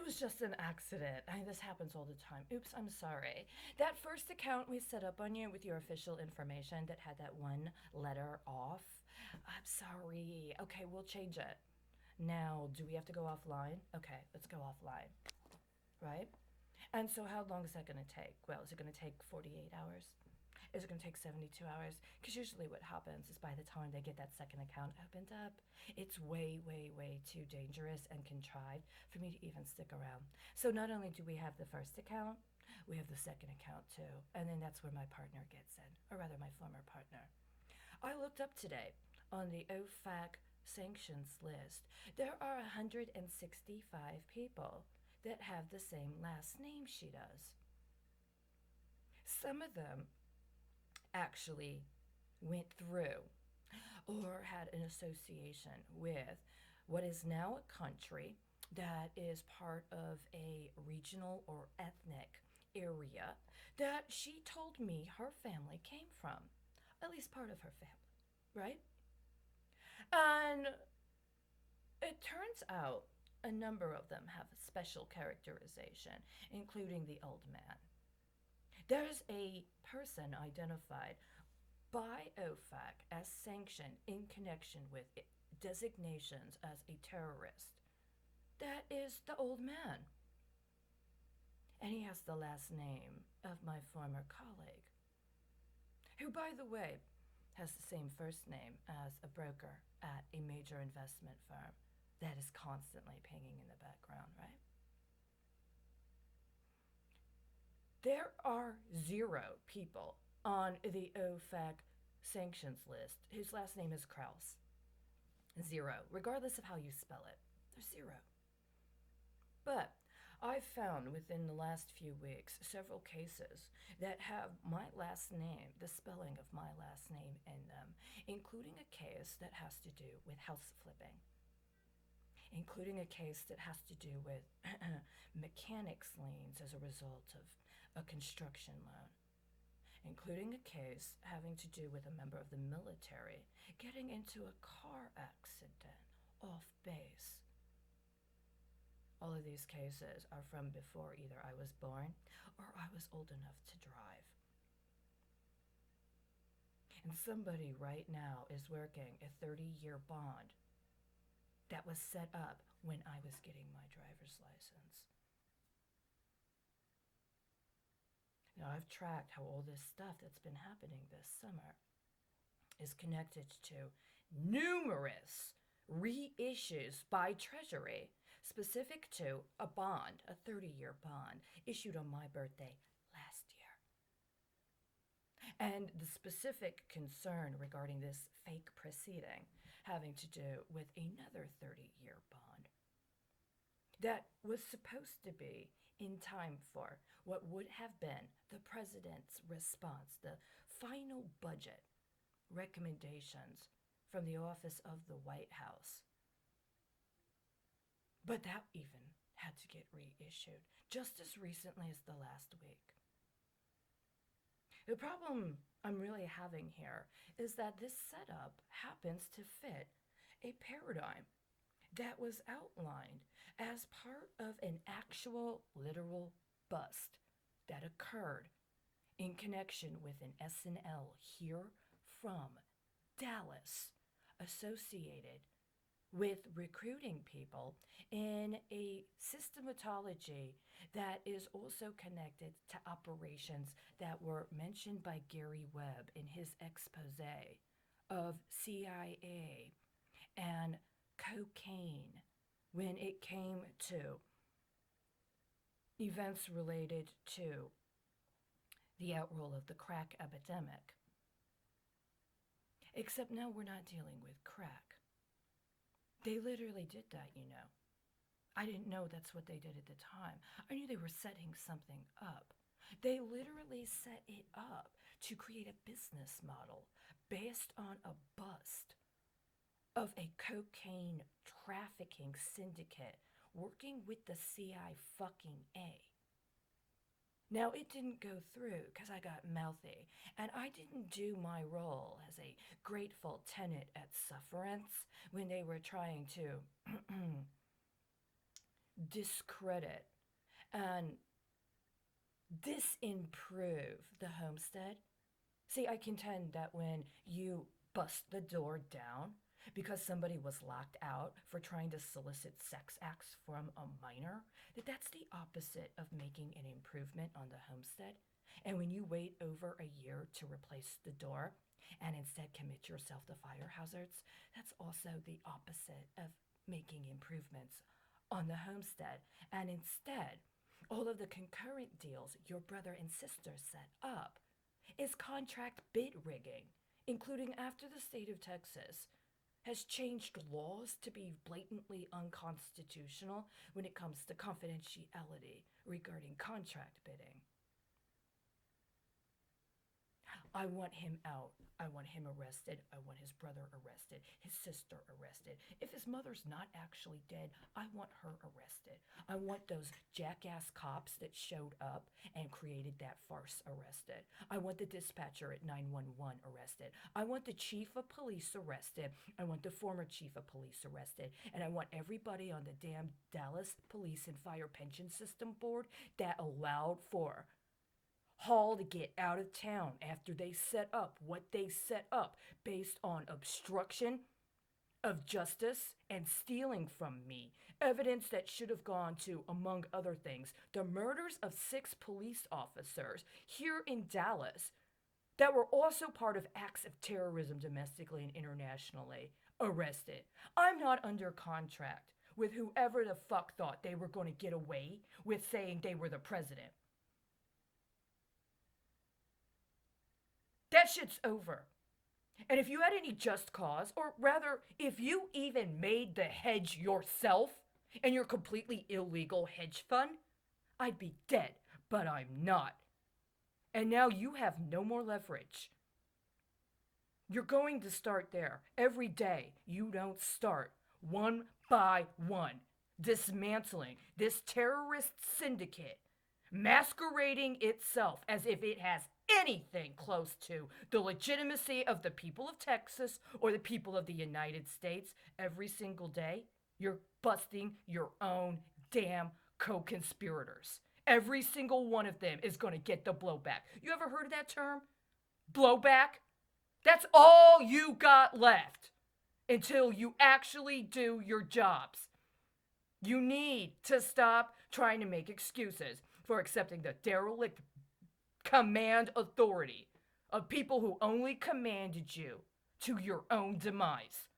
was just an accident. This happens all the time. Oops, I'm sorry. That first account we set up on you with your official information that had that one letter off. I'm sorry. Okay, we'll change it. Now, do we have to go offline? Okay, let's go offline. Right? And so, how long is that going to take? Well, is it going to take 48 hours? Is it going to take 72 hours? Because usually what happens is by the time they get that second account opened up, it's way, way, way too dangerous and contrived for me to even stick around. So not only do we have the first account, we have the second account too. And then that's where my partner gets in, or rather my former partner. I looked up today on the OFAC sanctions list. There are 165 people that have the same last name she does. Some of them actually went through or had an association with what is now a country that is part of a regional or ethnic area that she told me her family came from, at least part of her family, right? And it turns out a number of them have a special characterization, including the old man. There's a person identified by OFAC as sanctioned in connection with designations as a terrorist. That is the old man. And he has the last name of my former colleague, who, by the way, has the same first name as a broker at a major investment firm that is constantly pinging in the background, right? There are 0 people on the OFAC sanctions list whose last name is Crouse. 0, regardless of how you spell it. There's 0. But I've found within the last few weeks several cases that have my last name, the spelling of my last name in them, including a case that has to do with house flipping, including a case that has to do with mechanics liens as a result of a construction loan, including a case having to do with a member of the military getting into a car accident off base. All of these cases are from before either I was born or I was old enough to drive. And somebody right now is working a 30-year bond that was set up when I was getting my driver's license. Now, I've tracked how all this stuff that's been happening this summer is connected to numerous reissues by Treasury specific to a bond, a 30-year bond, issued on my birthday last year. And the specific concern regarding this fake proceeding having to do with another 30-year bond that was supposed to be in time for what would have been the president's response, the final budget recommendations from the office of the White House. But that even had to get reissued just as recently as the last week. The problem I'm really having here is that this setup happens to fit a paradigm that was outlined as part of an actual literal bust that occurred in connection with an SNL here from Dallas associated with recruiting people in a systematology that is also connected to operations that were mentioned by Gary Webb in his expose of CIA and cocaine when it came to events related to the outroll of the crack epidemic. Except now we're not dealing with crack. They literally did that, you know. I didn't know that's what they did at the time. I knew they were setting something up. They literally set it up to create a business model based on a bust of a cocaine trafficking syndicate working with the CIA. Now, it didn't go through because I got mouthy, and I didn't do my role as a grateful tenant at Sufferance when they were trying to discredit and disimprove the homestead. See, I contend that when you bust the door down because somebody was locked out for trying to solicit sex acts from a minor, that's the opposite of making an improvement on the homestead. And when you wait over a year to replace the door and instead commit yourself to fire hazards, that's also the opposite of making improvements on the homestead. And instead, all of the concurrent deals your brother and sister set up is contract bid rigging, including after the state of Texas has changed laws to be blatantly unconstitutional when it comes to confidentiality regarding contract bidding. I want him out. I want him arrested. I want his brother arrested, his sister arrested. If his mother's not actually dead, I want her arrested. I want those jackass cops that showed up and created that farce arrested. I want the dispatcher at 911 arrested. I want the chief of police arrested. I want the former chief of police arrested. And I want everybody on the damn Dallas Police and Fire Pension System Board that allowed for Hall to get out of town after they set up what they set up based on obstruction of justice and stealing from me. Evidence that should have gone to, among other things, the murders of 6 police officers here in Dallas that were also part of acts of terrorism domestically and internationally, arrested. I'm not under contract with whoever the fuck thought they were going to get away with saying they were the president. That shit's over. And if you had any just cause, or rather, if you even made the hedge yourself and your completely illegal hedge fund, I'd be dead, but I'm not. And now you have no more leverage. You're going to start there. Every day, you don't start one by one, dismantling this terrorist syndicate, masquerading itself as if it has anything close to the legitimacy of the people of Texas or the people of the United States. Every single day, you're busting your own damn co-conspirators. Every single one of them is going to get the blowback. You ever heard of that term? Blowback? That's all you got left until you actually do your jobs. You need to stop trying to make excuses for accepting the derelict command authority of people who only commanded you to your own demise.